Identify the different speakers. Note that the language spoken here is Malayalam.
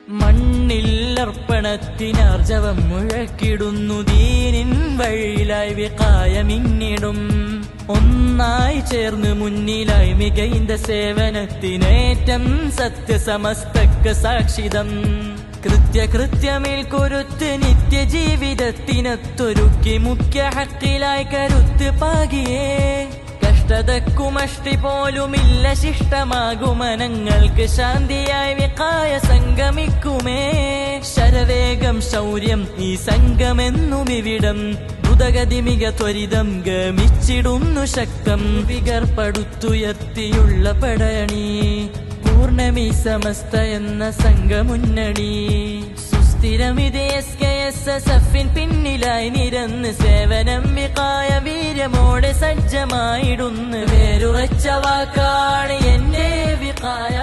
Speaker 1: മണ്ണില്ലർപ്പണത്തിനാർജവം മുഴക്കിടുന്നു ദീനിൻ വഴിയിലായി വിഖായ മിന്നിടും ഒന്നായി ചേർന്ന് മുന്നിലായി മികൈന്ത സേവനത്തിനേറ്റം സത്യസമസ്തക്ക് സാക്ഷിതം കൃത്യമിൽ കൊരുത്ത് നിത്യജീവിതത്തിനൊത്തൊരുക്കി മുഖ്യ ഹക്കിലായി കരുത്ത് പാകിയേ കഷ്ടതക്കുമഷ്ടി പോലുമില്ല ശിഷ്ടമാകുമനങ്ങൾക്ക് ശാന്തിയായി വിഖായ സംഗമിക്കുമേ ശരവേഗം ശൗര്യം ഈ സംഗമെന്നുമിവിടം ദ്രുതഗതി മിക ത്വരിതം ഗമിച്ചിടുന്നു ശക്തം വികർപ്പടുത്തുയർത്തിയുള്ള പടയണി പൂർണമി സമസ്ത എന്ന സംഘമുന്നണി സുസ്ഥിരമിത് SKSSF പിന്നിലായി നിരന്ന് സേവനം വിഖായ വീര്യമോടെ സജ്ജമായിടുന്നു വേരുറച്ച വാക്കാണ് എന്റെ വിഖായ.